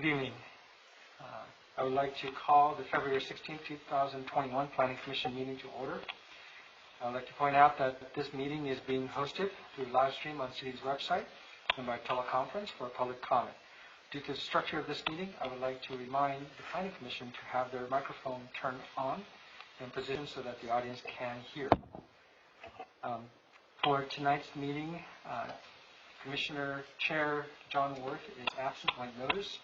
Good evening. I would like to call the February 16, 2021 Planning Commission meeting to order. I would like to point out that this meeting is being hosted through live stream on City's website and by teleconference for public comment. Due to the structure of this meeting, I would like to remind the Planning Commission to have their microphone turned on and positioned so that the audience can hear. For tonight's meeting, Commissioner Chair John Worth is absent when noticed,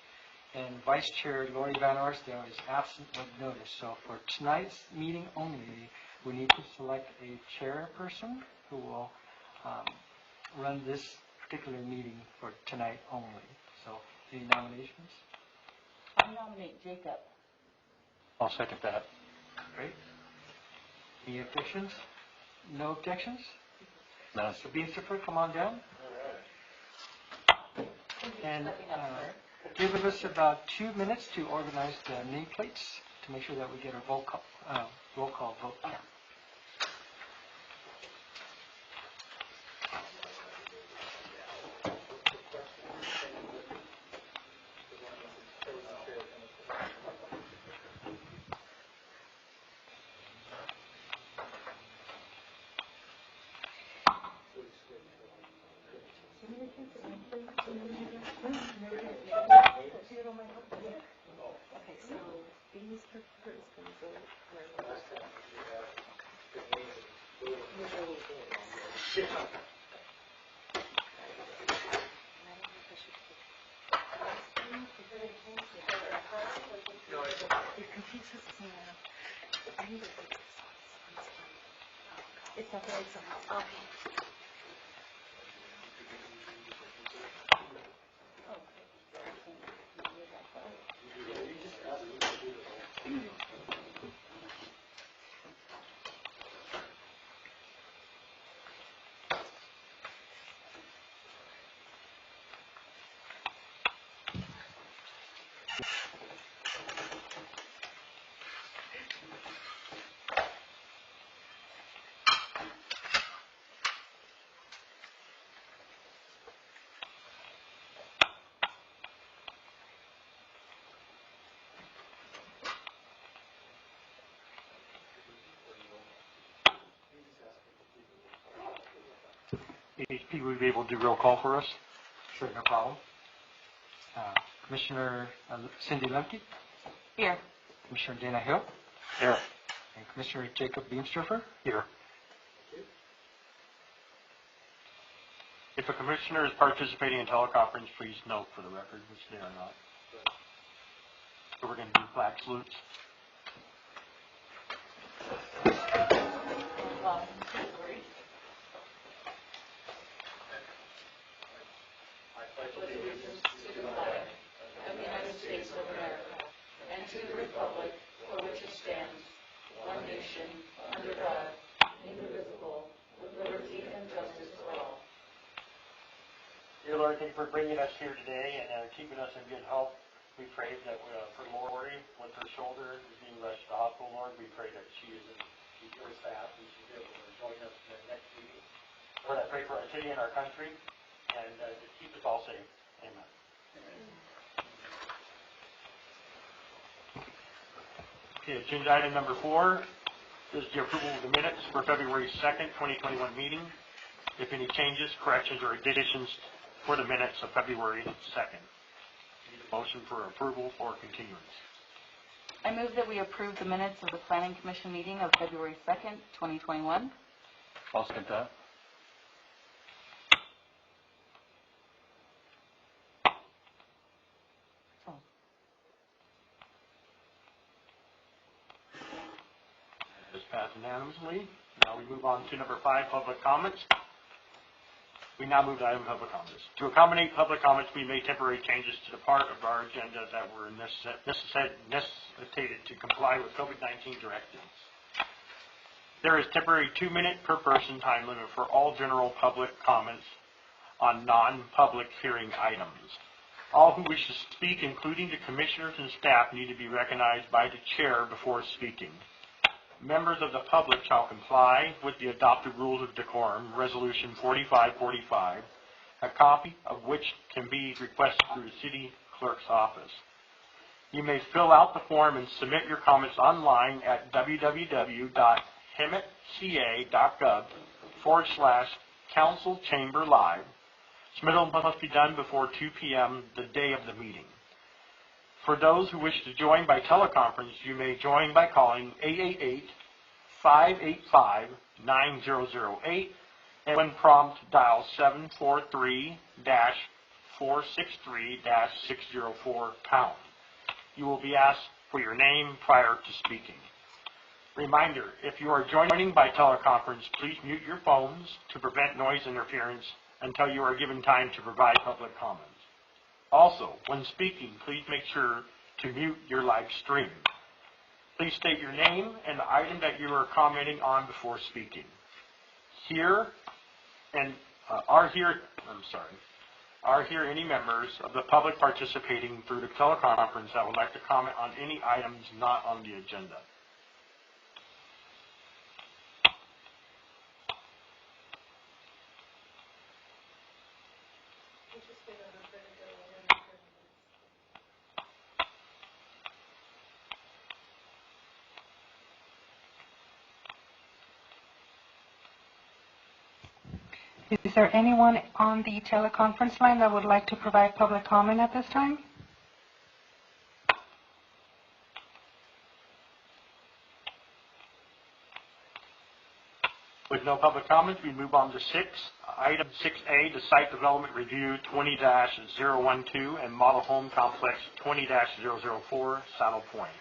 and Vice Chair Lori Van Arsdale is absent when noticed. So for tonight's meeting only, we need to select a chairperson who will run this particular meeting for tonight only. So any nominations? I nominate Jacob. I'll second that. Great. Any objections? No objections? No. So Beanstiffer, come on down. And give us about 2 minutes to organize the nameplates to make sure that we get a roll call vote. Okay, so these papers can go where it's not right side. Okay. HP, would you be able to do roll call for us? Sure, no problem. Commissioner Cindy Lemke. Here. Commissioner Dana Hill. Here. And Commissioner Jacob Beamstrofer. Here. If a commissioner is participating in teleconference, please note for the record, which they are not. So we're going to do flag salutes. To the republic for which it stands, one nation, under God, indivisible, with liberty and justice for all. Dear Lord, thank you for bringing us here today and keeping us in good health. We pray that for Lori, with her shoulder is being rushed to the hospital, Lord, we pray that she is very fast and she's able to join us in the next meeting. Lord, I pray for our city and our country and to keep us all safe. Amen. Okay, agenda item number 4 is the approval of the minutes for February 2nd, 2021 meeting. If any changes, corrections, or additions for the minutes of February 2nd. Need a motion for approval or continuance. I move that we approve the minutes of the Planning Commission meeting of February 2nd, 2021. I'll second that. Passed unanimously. Now we move on to number 5, public comments. We now move to item public comments. To accommodate public comments, we made temporary changes to the part of our agenda that were necessitated to comply with COVID-19 directives. There is temporary 2-minute per person time limit for all general public comments on non-public hearing items. All who wish to speak, including the commissioners and staff, need to be recognized by the chair before speaking. Members of the public shall comply with the adopted rules of decorum, Resolution 4545, a copy of which can be requested through the city clerk's office. You may fill out the form and submit your comments online at www.hemetca.gov/councilchamberlive. Submittal must be done before 2 p.m. the day of the meeting. For those who wish to join by teleconference, you may join by calling 888-585-9008, and when prompt, dial 743-463-604#. You will be asked for your name prior to speaking. Reminder, if you are joining by teleconference, please mute your phones to prevent noise interference until you are given time to provide public comments. Also, when speaking, please make sure to mute your live stream. Please state your name and the item that you are commenting on before speaking. Are here any members of the public participating through the teleconference that would like to comment on any items not on the agenda? Is there anyone on the teleconference line that would like to provide public comment at this time? With no public comments, we move on to item 6A, the Site Development Review 20-012 and Model Home Complex 20-004, Saddle Point.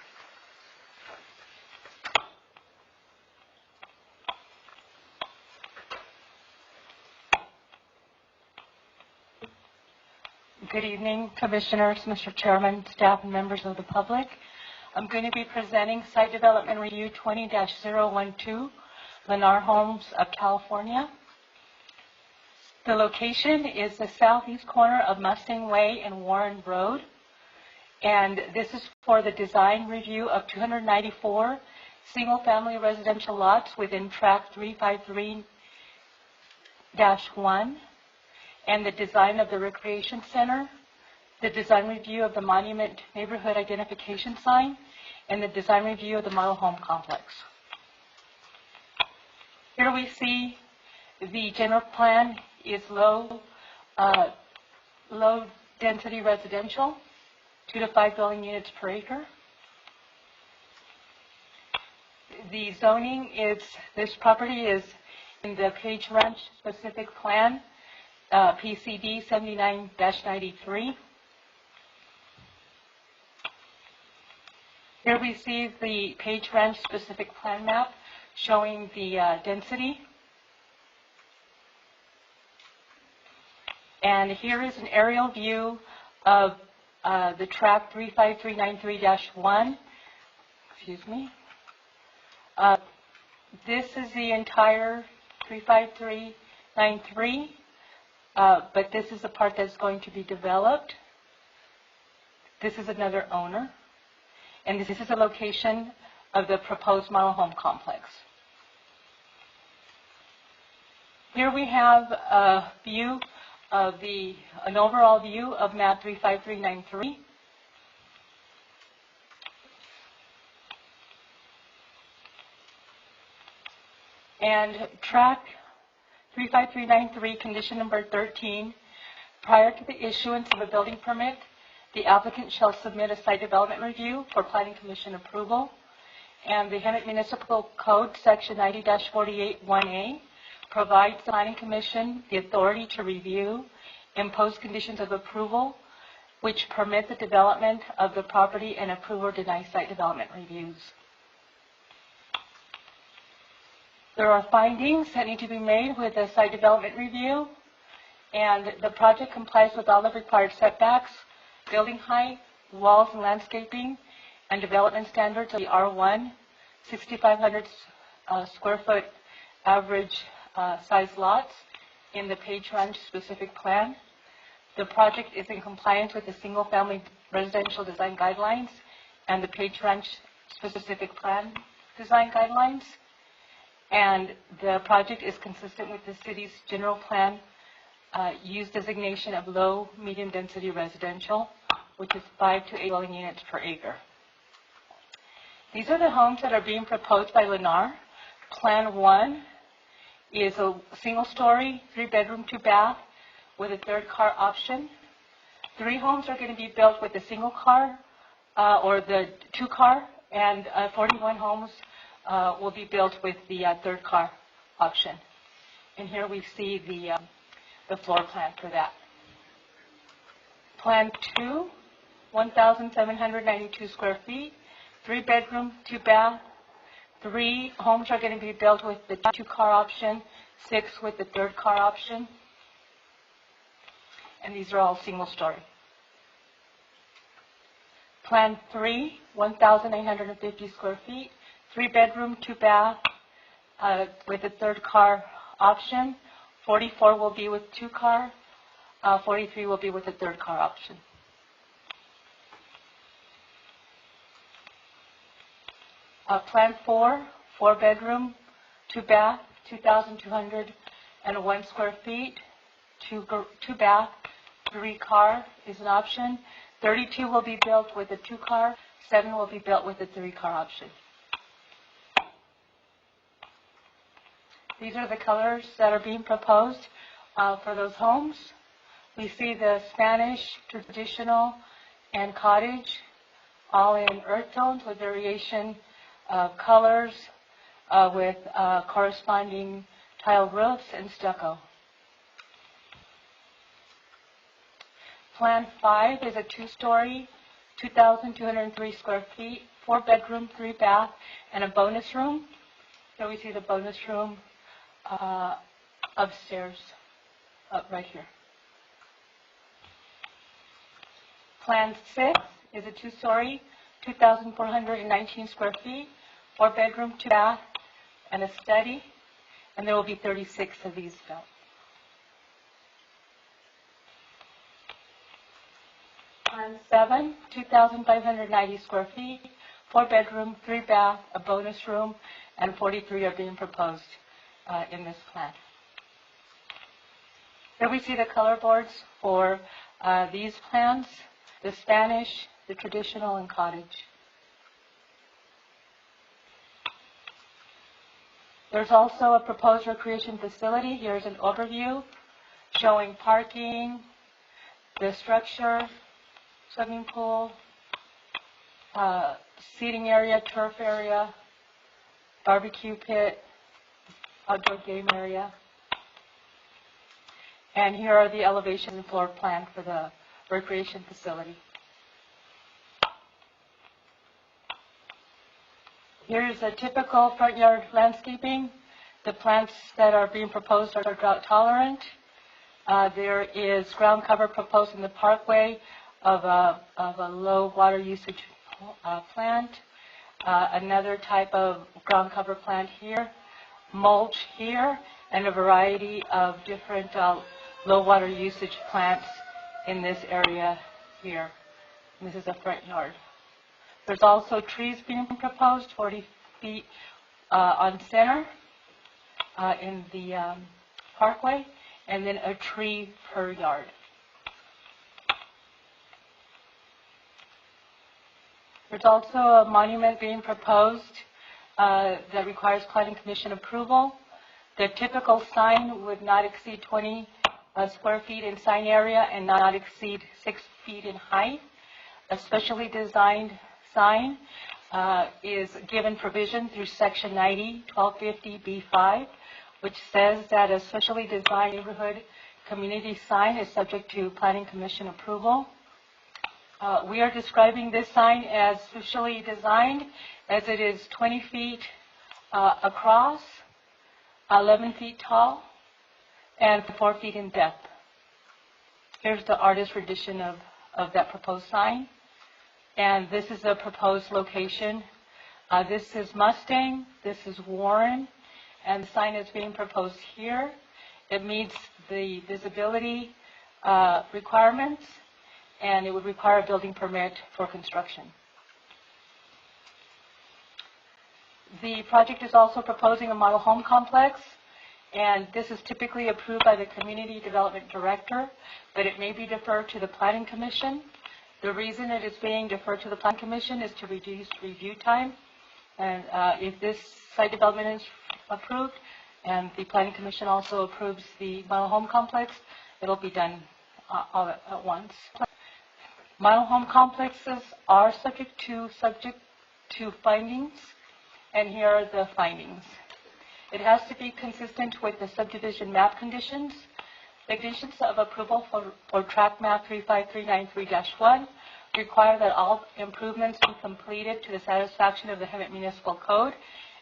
Good evening, Commissioners, Mr. Chairman, staff, and members of the public. I'm going to be presenting Site Development Review 20-012, Lennar Homes of California. The location is the southeast corner of Mustang Way and Warren Road. And this is for the design review of 294 single-family residential lots within Tract 353-1. And the design of the recreation center, the design review of the monument neighborhood identification sign, and the design review of the model home complex. Here we see the general plan is low density residential, 2 to 5 dwelling units per acre. The zoning is, this property is in the Page Ranch specific plan, PCD 79-93. Here we see the Page Ranch specific plan map showing the density. And here is an aerial view of the tract 35393-1. Excuse me. This is the entire 35393. But this is the part that's going to be developed. This is another owner. And this is the location of the proposed model home complex. Here we have a view of an overall view of map 35393. And tract 35393, condition number 13, prior to the issuance of a building permit, the applicant shall submit a site development review for Planning Commission approval. And the Hemet Municipal Code, section 90-48-1A, provides the Planning Commission the authority to review, impose conditions of approval, which permit the development of the property and approve or deny site development reviews. There are findings that need to be made with the site development review, and the project complies with all the required setbacks, building height, walls and landscaping, and development standards of the R1, 6,500 square foot average size lots in the Page Ranch specific plan. The project is in compliance with the single family residential design guidelines and the Page Ranch specific plan design guidelines. And the project is consistent with the city's general plan use designation of low, medium density residential which is 5 to 8 dwelling units per acre. These are the homes that are being proposed by Lennar. Plan 1 is a single-story, 3-bedroom, 2-bath with a 3rd car option. 3 homes are going to be built with a single car or the 2-car, and 41 homes will be built with the 3rd car option. And here we see the floor plan for that. Plan 2, 1,792 square feet, 3-bedroom, 2-bath. 3 homes are going to be built with the 2-car option, 6 with the 3rd car option. And these are all single-story. Plan 3, 1,850 square feet, 3-bedroom, 2-bath with a 3rd car option. 44 will be with 2-car. 43 will be with a 3rd car option. Plan 4, 4-bedroom, 2-bath, 2,201 square feet, 2-bath, 3-car is an option. 32 will be built with a 2-car, 7 will be built with a 3-car option. These are the colors that are being proposed for those homes. We see the Spanish, traditional, and cottage, all in earth tones with variation of colors with corresponding tile roofs and stucco. Plan 5 is a 2-story, 2,203 square feet, 4-bedroom, 3-bath, and a bonus room. Here we see the bonus room upstairs, up right here. Plan 6 is a 2-story, 2,419 square feet, 4-bedroom, 2-bath, and a study, and there will be 36 of these built. Plan 7, 2,590 square feet, 4-bedroom, 3-bath, a bonus room, and 43 are being proposed in this plan. Here we see the color boards for these plans, the Spanish, the traditional, and cottage. There's also a proposed recreation facility. Here's an overview showing parking, the structure, swimming pool, seating area, turf area, barbecue pit, outdoor game area. And here are the elevation and floor plan for the recreation facility. Here's a typical front yard landscaping. The plants that are being proposed are drought tolerant. There is ground cover proposed in the parkway of a low water usage plant. Another type of ground cover plant here, mulch here, and a variety of different low water usage plants in this area here. And this is a front yard. There's also trees being proposed, 40 feet on center in the parkway, and then a tree per yard. There's also a monument being proposed that requires Planning Commission approval. The typical sign would not exceed 20 square feet in sign area and not exceed 6 feet in height. A specially designed sign is given provision through Section 90, 1250B5, which says that a specially designed neighborhood community sign is subject to Planning Commission approval. We are describing this sign as specially designed as it is 20 feet across, 11 feet tall, and 4 feet in depth. Here's the artist rendition of that proposed sign. And this is the proposed location. This is Mustang, this is Warren, and the sign is being proposed here. It meets the visibility requirements, and it would require a building permit for construction. The project is also proposing a model home complex, and this is typically approved by the Community Development Director, but it may be deferred to the Planning Commission. The reason it is being deferred to the Plan Commission is to reduce review time. And if this site development is approved and the Planning Commission also approves the model home complex, it'll be done all at once. Model home complexes are subject to findings, and here are the findings. It has to be consistent with the subdivision map conditions. The conditions of approval for tract map 35393-1 require that all improvements be completed to the satisfaction of the Hemet Municipal Code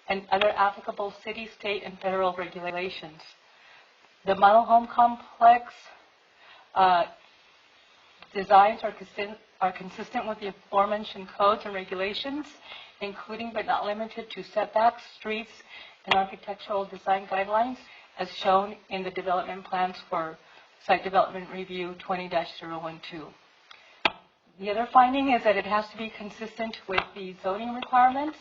and other applicable city, state, and federal regulations. The model home complex designs are consistent with the aforementioned codes and regulations, including but not limited to setbacks, streets, and architectural design guidelines, as shown in the development plans for Site Development Review 20-012. The other finding is that it has to be consistent with the zoning requirements,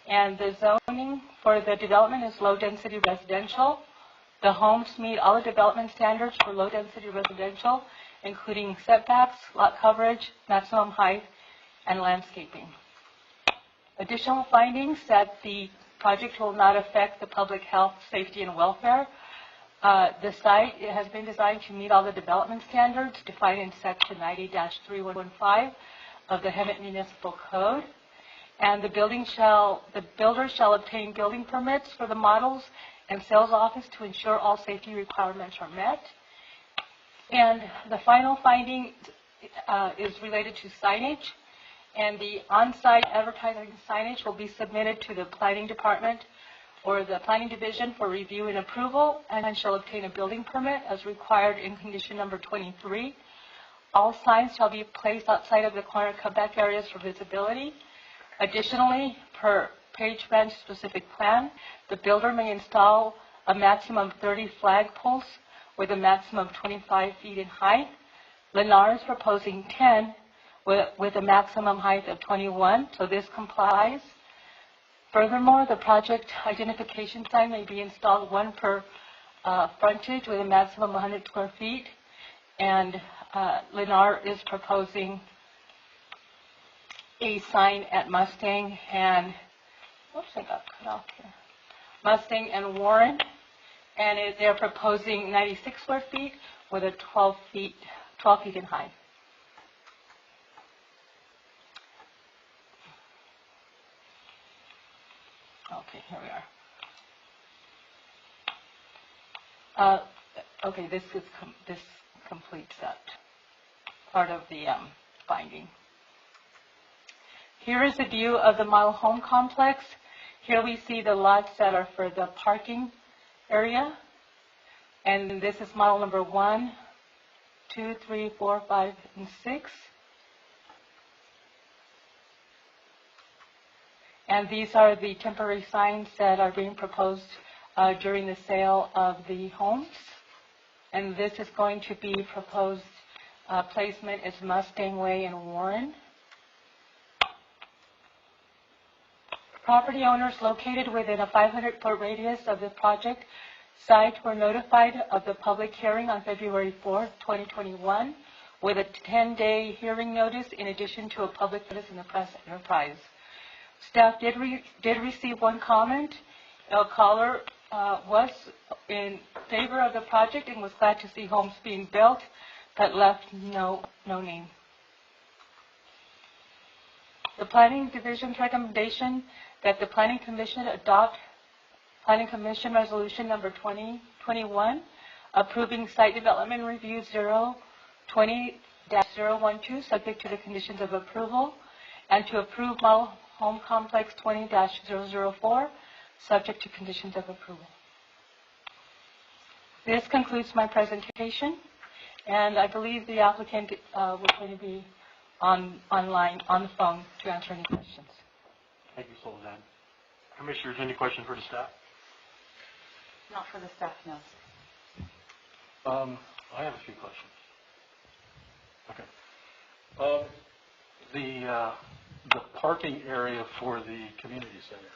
and the zoning for the development is low-density residential. The homes meet all the development standards for low-density residential, including setbacks, lot coverage, maximum height, and landscaping. Additional findings that the project will not affect the public health, safety, and welfare. The site has been designed to meet all the development standards defined in Section 90-3115 of the Hemet Municipal Code. And the builder shall obtain building permits for the models and sales office to ensure all safety requirements are met. And the final finding is related to signage. And the on-site advertising signage will be submitted to the Planning Department or the Planning Division for review and approval, and shall obtain a building permit as required in condition number 23. All signs shall be placed outside of the corner cutback areas for visibility. Additionally, per Page Ranch specific plan, the builder may install a maximum of 30 flagpoles with a maximum of 25 feet in height. Lennar is proposing 10 with a maximum height of 21, so this complies. Furthermore, the project identification sign may be installed one per frontage with a maximum of 100 square feet, and Lennar is proposing a sign at Mustang and, oops, I got cut off here, Mustang and Warren, and they're proposing 96 square feet with a 12 feet in height. Okay, here we are. Okay, this completes that part of the finding. Here is a view of the model home complex. Here we see the lots that are for the parking area, and this is model number 1, 2, 3, 4, 5, and 6. And these are the temporary signs that are being proposed during the sale of the homes. And this is going to be proposed placement as Mustang Way and Warren. Property owners located within a 500-foot radius of the project site were notified of the public hearing on February 4, 2021, with a 10-day hearing notice in addition to a public notice in the press enterprise. Staff did receive one comment. A caller was in favor of the project and was glad to see homes being built, but left no name. The Planning Division's recommendation that the Planning Commission adopt Planning Commission Resolution number 2021 approving Site Development Review 020-012 subject to the conditions of approval, and to approve Model Home Complex 20-004 subject to conditions of approval. This concludes my presentation, and I believe the applicant was going to be online, on the phone, to answer any questions. Thank you, Sullivan. Commissioners, any questions for the staff? Not for the staff, no. I have a few questions. Okay. The parking area for the community center,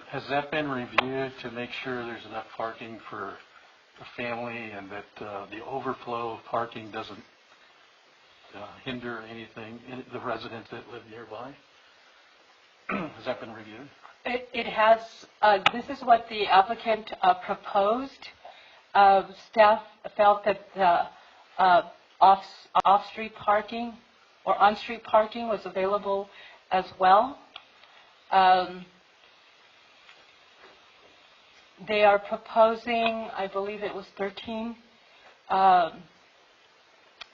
has that been reviewed to make sure there's enough parking for the family and that the overflow of parking doesn't hinder anything, the residents that live nearby? Has that been reviewed? It has, this is what the applicant proposed. Staff felt that the off-street parking or on-street parking was available as well. They are proposing, I believe it was 13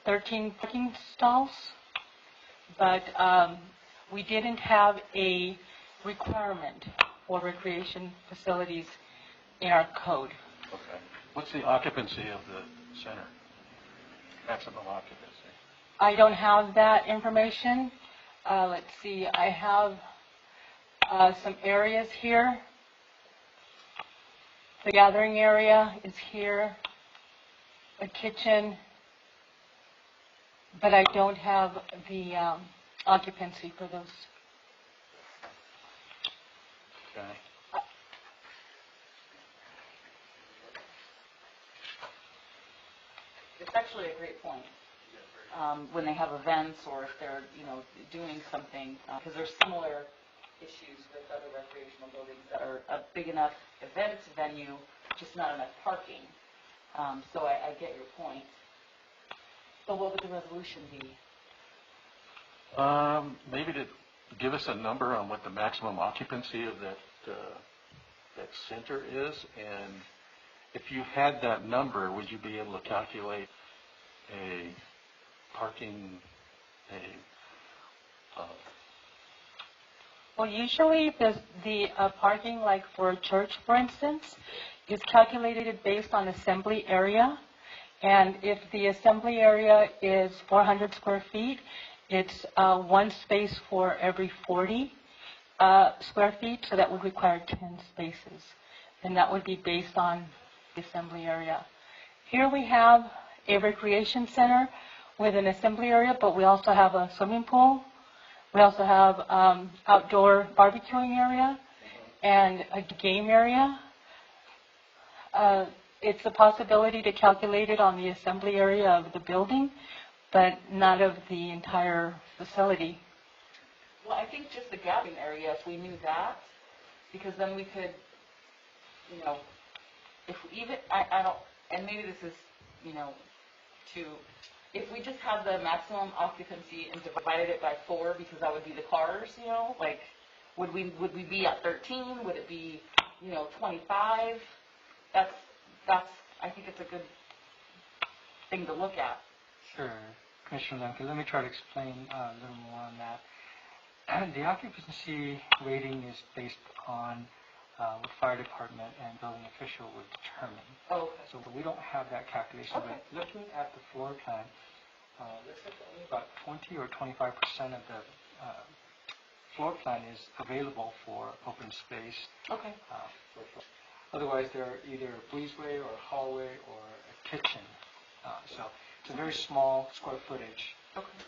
parking stalls, but we didn't have a requirement for recreation facilities in our code. Okay. What's the occupancy of the center? Maximum occupancy? I don't have that information. Let's see, I have some areas here. The gathering area is here, a kitchen, but I don't have the occupancy for those. Okay. It's actually a great point. When they have events or if they're, doing something, because there's similar issues with other recreational buildings that are a big enough event venue, just not enough parking. So I get your point. So what would the resolution be? Maybe to give us a number on what the maximum occupancy of that center is, and if you had that number, would you be able to calculate a parking, Well, usually the parking, like for a church, for instance, is calculated based on assembly area. And if the assembly area is 400 square feet, it's one space for every 40 square feet, so that would require 10 spaces. And that would be based on the assembly area. Here we have a recreation center with an assembly area, but we also have a swimming pool. We also have outdoor barbecuing area and a game area. It's a possibility to calculate it on the assembly area of the building, but not of the entire facility. Well, I think just the gathering area, if we knew that, because then we could, if we even, I don't, and maybe this is, if we just had the maximum occupancy and divided it by 4, because that would be the cars, like, would we be at 13? Would it be, 25? That's, I think it's a good thing to look at. Sure. Commissioner Lemke, let me try to explain a little more on that. The occupancy rating is based on what fire department and building official would determine. Oh, okay. So we don't have that calculation, Okay. but looking at the floor plan, looks like only about 20 or 25% of the floor plan is available for open space. Okay. Otherwise, they're either a breezeway or a hallway or a kitchen. So it's a very small square footage. Okay.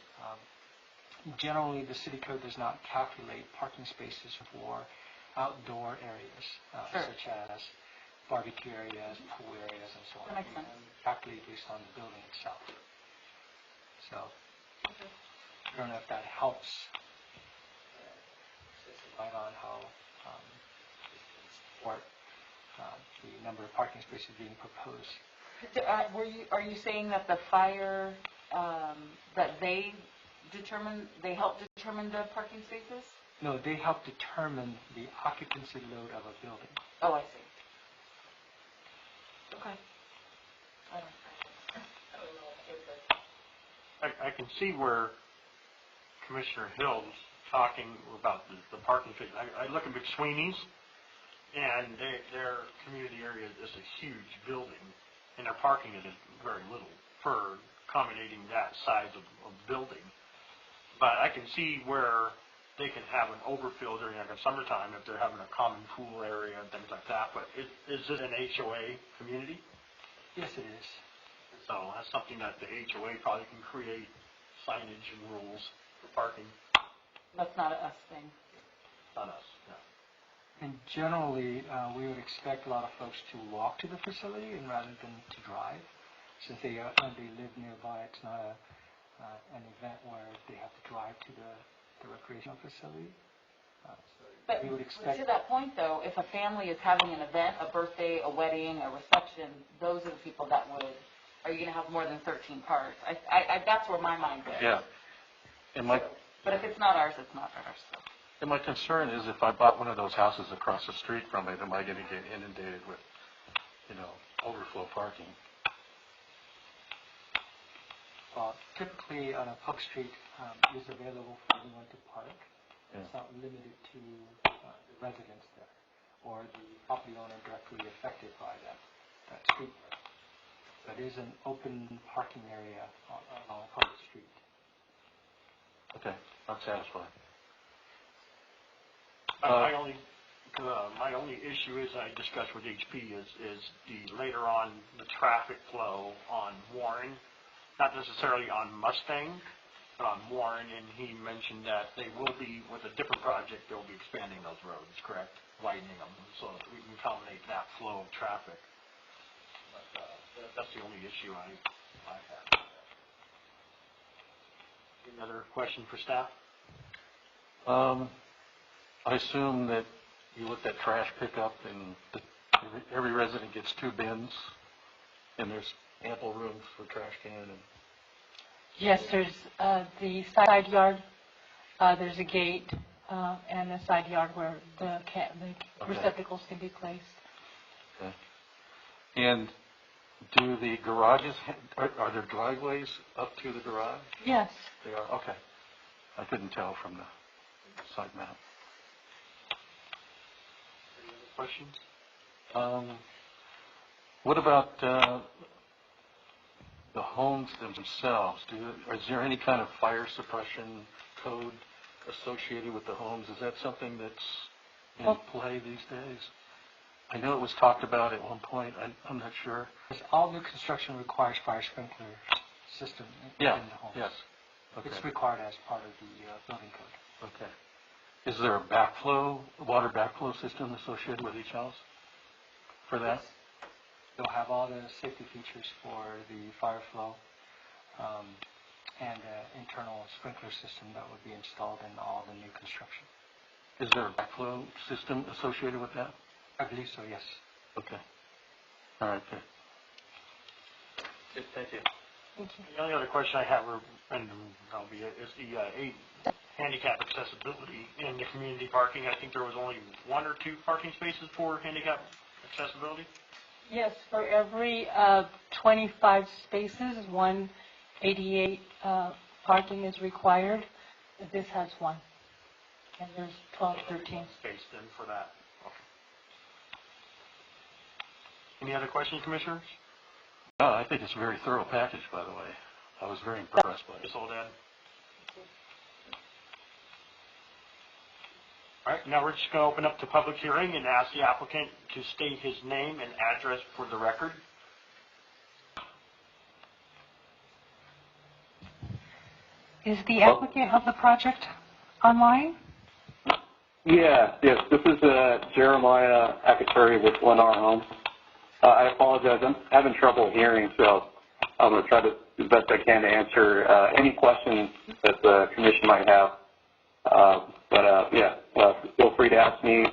Generally, the city code does not calculate parking spaces for outdoor areas, Sure. such as barbecue areas, pool areas, and so on. That makes sense. Calculated based on the building itself. So, I don't know if that helps right on how support the number of parking spaces being proposed. Are you saying that the fire, that they help determine the parking spaces? No, they help determine the occupancy load of a building. Oh, I see. Okay. I can see where Commissioner Hill's talking about the parking space. I look at McSweeney's, and their community area is a huge building, and their parking is very little for accommodating that size of building. But I can see where they can have an overfill during like summertime if they're having a common pool area and things like that. But is it an HOA community? Yes, it is. So that's something that the HOA probably can create signage and rules for parking. That's not a us thing. Not us, no. And generally, we would expect a lot of folks to walk to the facility and rather than to drive. Since they live nearby, it's not a an event where they have to drive to the recreational facility. But we would expect. to that point, though, if a family is having an event, a birthday, a wedding, a reception, those are the people that would. Are you going to have more than 13 cars? That's where my mind goes. Yeah. But if it's not ours, it's not ours. So. And my concern is if I bought one of those houses across the street from it, am I going to get inundated with, overflow parking? Typically, on a public street, is available for anyone to park. Yeah. It's not limited to the residents there or the property owner directly affected by that street. But it is an open parking area on a public street. Okay, I'm satisfied. My only issue is I discussed with HP is the later on the traffic flow on Warren, not necessarily on Mustang, but on Warren, and he mentioned that they will be, with a different project, they'll be expanding those roads, correct? Widening them, so that we can accommodate that flow of traffic. But that's the only issue I have. Any other question for staff? I assume that you looked at trash pickup and every resident gets 2 bins and there's ample room for trash can and... Yes, there's the side yard, there's a gate, and a side yard where the receptacles can be placed. Okay. And do the garages, are there driveways up to the garage? Yes. They are? Okay. I couldn't tell from the site map. Any other questions? What about the homes themselves? Is there any kind of fire suppression code associated with the homes? Is that something that's in play these days? I know it was talked about at one point. I'm not sure. All new construction requires fire sprinkler system in the homes. Yes. Okay. It's required as part of the building code. Okay. Is there a water backflow system associated with each house for that? Yes. They'll have all the safety features for the fire flow and internal sprinkler system that would be installed in all the new construction. Is there a backflow system associated with that? I believe so, yes. Okay. All right, good. Good, thank you. Thank you. The only other question I have, and that'll be it, is the handicap accessibility in the community parking. I think there was only 1 or 2 parking spaces for handicap accessibility. Yes, for every 25 spaces, 1 ADA parking is required. This has 1. And there's 12, 13. Space then for that. Okay. Any other questions, commissioners? No, I think it's a very thorough package, by the way. I was very impressed by it. Ms. Oldad? All right, now we're just going to open up the public hearing and ask the applicant to state his name and address for the record. Is the applicant of the project online? Yes. This is Jeremiah Akaturi with Lennar Homes. I apologize. I'm having trouble hearing, so I'm going to try to do the best I can to answer any questions that the commission might have. Feel free to ask me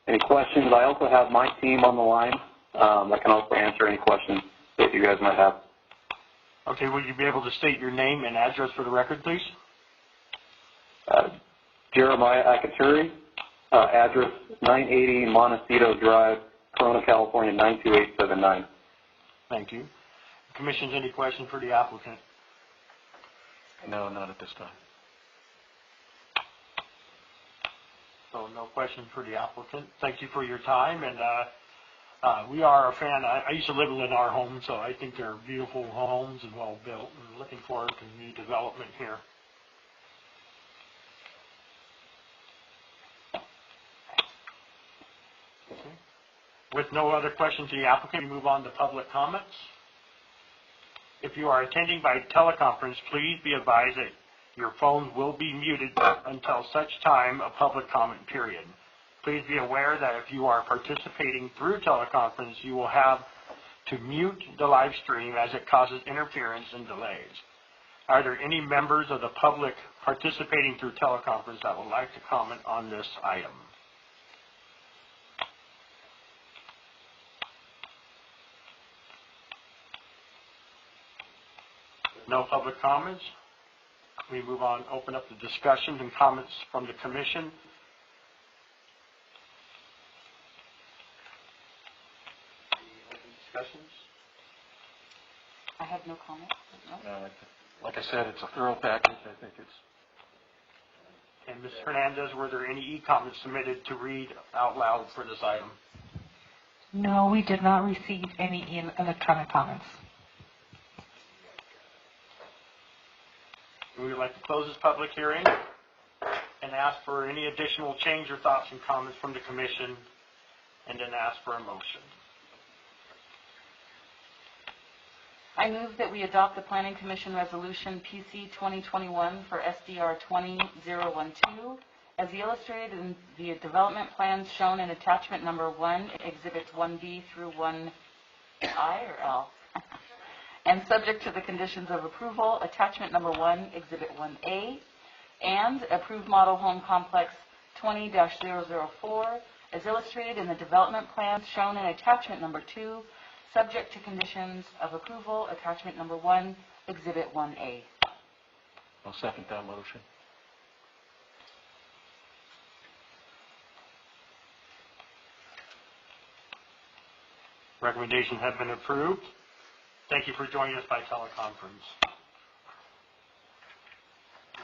any questions. I also have my team on the line that can also answer any questions that you guys might have. Okay, will you be able to state your name and address for the record, please? Jeremiah Akaturi, address 980 Montecito Drive, Corona, California, 92879. Thank you. Commission's any question for the applicant? No, not at this time. So no question for the applicant. Thank you for your time, and we are a fan. I used to live in Lennar Homes, so I think they're beautiful homes and well built, and looking forward to new development here. Okay. With no other questions to the applicant, we move on to public comments. If you are attending by teleconference, please be advised that your phone will be muted until such time a public comment period. Please be aware that if you are participating through teleconference, you will have to mute the live stream as it causes interference and delays. Are there any members of the public participating through teleconference that would like to comment on this item? No public comments. We move on, open up the discussions and comments from the commission. Any open discussions? I have no comment. No. Like I said, it's a thorough package. I think it's... And Ms. Hernandez, were there any e-comments submitted to read out loud for this item? No, we did not receive any electronic comments. We would like to close this public hearing and ask for any additional change or thoughts and comments from the commission, and then ask for a motion. I move that we adopt the Planning Commission Resolution PC 2021 for SDR 20012 as illustrated in the development plans shown in attachment number 1, exhibits 1B through 1I or L. And subject to the conditions of approval, attachment number 1, exhibit 1A, and approved model home complex 20-004 as illustrated in the development plans shown in attachment number 2, subject to conditions of approval, attachment number 1, exhibit 1A. I'll second that motion. Recommendations have been approved. Thank you for joining us by teleconference.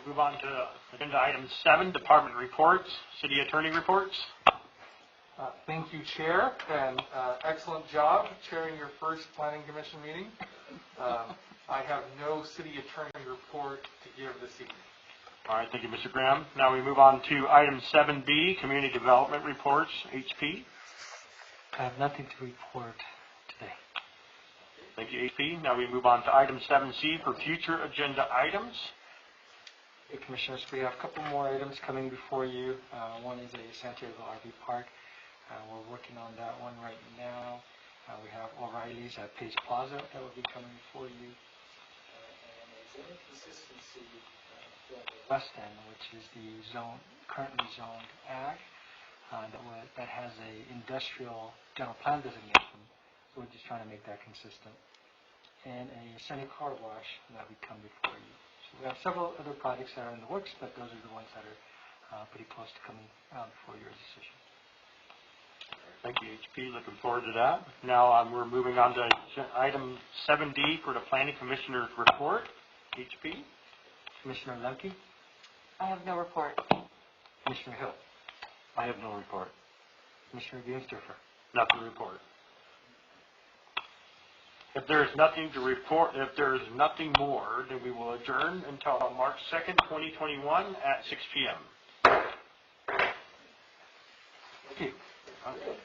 We move on to agenda item 7, department reports, city attorney reports. Thank you, Chair, and excellent job chairing your first Planning Commission meeting. I have no city attorney report to give this evening. All right, thank you, Mr. Graham. Now we move on to item 7B, community development reports, HP. I have nothing to report today. Thank you, HP. Now we move on to item 7C for future agenda items. Hey, Commissioners, we have a couple more items coming before you. One is a Santiago RV Park. We're working on that one right now. We have O'Reilly's at Page Plaza that will be coming before you. And a zone consistency for the west end, which is the zone currently zoned ag, that has a industrial general plan designation. So we're just trying to make that consistent. And a Sunny Car Wash that will come before you. So we have several other projects that are in the works, but those are the ones that are pretty close to coming before your decision. Thank you, HP. Looking forward to that. Now we're moving on to item 7D for the Planning Commissioner's report. HP. Commissioner Lemke. I have no report. Commissioner Hill. I have no report. Commissioner Biensdorfer. Nothing to report. If there is nothing to report, if there is nothing more, then we will adjourn until March 2nd, 2021 at 6 p.m. Thank you. Okay.